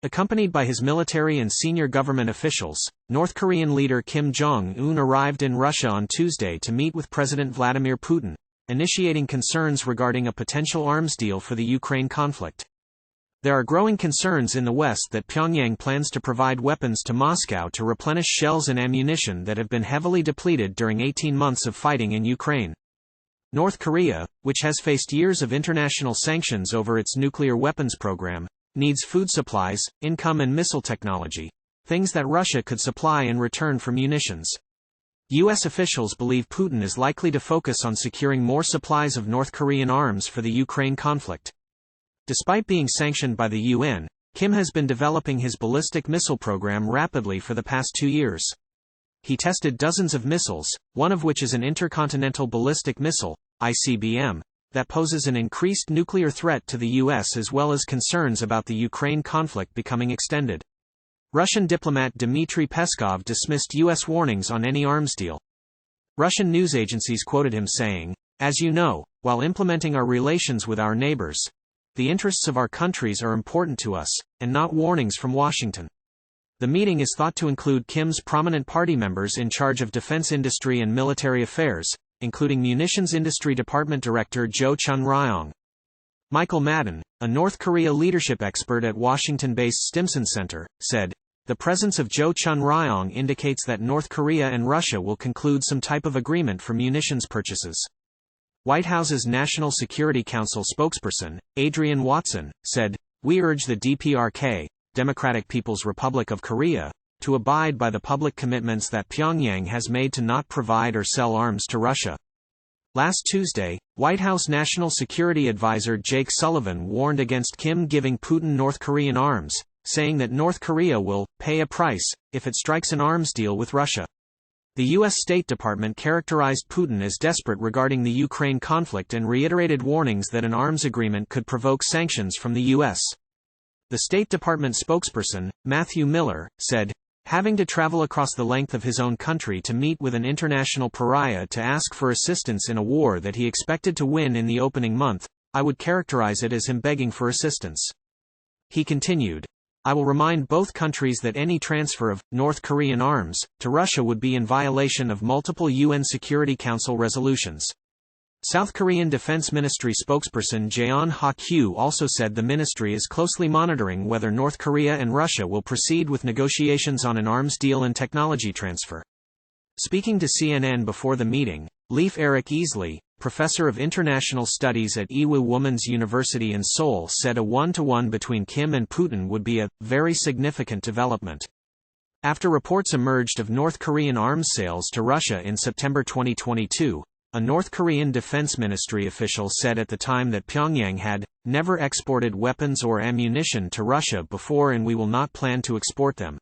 Accompanied by his military and senior government officials, North Korean leader Kim Jong Un arrived in Russia on Tuesday to meet with President Vladimir Putin, initiating concerns regarding a potential arms deal for the Ukraine conflict. There are growing concerns in the West that Pyongyang plans to provide weapons to Moscow to replenish shells and ammunition that have been heavily depleted during 18 months of fighting in Ukraine. North Korea, which has faced years of international sanctions over its nuclear weapons program, needs food supplies, income and missile technology, things that Russia could supply in return for munitions. U.S. officials believe Putin is likely to focus on securing more supplies of North Korean arms for the Ukraine conflict. Despite being sanctioned by the UN, Kim has been developing his ballistic missile program rapidly for the past 2 years. He tested dozens of missiles, one of which is an intercontinental ballistic missile, ICBM, that poses an increased nuclear threat to the U.S. as well as concerns about the Ukraine conflict becoming extended. Russian diplomat Dmitry Peskov dismissed U.S. warnings on any arms deal. Russian news agencies quoted him saying, "As you know, while implementing our relations with our neighbors, the interests of our countries are important to us, and not warnings from Washington." The meeting is thought to include Kim's prominent party members in charge of defense industry and military affairs, including Munitions Industry Department Director Jo Chun-ryong. Michael Madden, a North Korea leadership expert at Washington-based Stimson Center, said, "The presence of Jo Chun-ryong indicates that North Korea and Russia will conclude some type of agreement for munitions purchases." White House's National Security Council spokesperson, Adrienne Watson, said, "We urge the DPRK, Democratic People's Republic of Korea, to abide by the public commitments that Pyongyang has made to not provide or sell arms to Russia." Last Tuesday, White House National Security Advisor Jake Sullivan warned against Kim giving Putin North Korean arms, saying that North Korea will pay a price if it strikes an arms deal with Russia. The U.S. State Department characterized Putin as desperate regarding the Ukraine conflict and reiterated warnings that an arms agreement could provoke sanctions from the U.S. The State Department spokesperson, Matthew Miller, said, "Having to travel across the length of his own country to meet with an international pariah to ask for assistance in a war that he expected to win in the opening month, I would characterize it as him begging for assistance." He continued, "I will remind both countries that any transfer of North Korean arms to Russia would be in violation of multiple UN Security Council resolutions." South Korean Defense Ministry spokesperson Jeon Ha-kyu also said the ministry is closely monitoring whether North Korea and Russia will proceed with negotiations on an arms deal and technology transfer. Speaking to CNN before the meeting, Leif Eric Easley, professor of international studies at Iwo Women's University in Seoul, said a one-to-one between Kim and Putin would be a very significant development. After reports emerged of North Korean arms sales to Russia in September 2022, a North Korean Defense Ministry official said at the time that Pyongyang had never exported weapons or ammunition to Russia before and we will not plan to export them.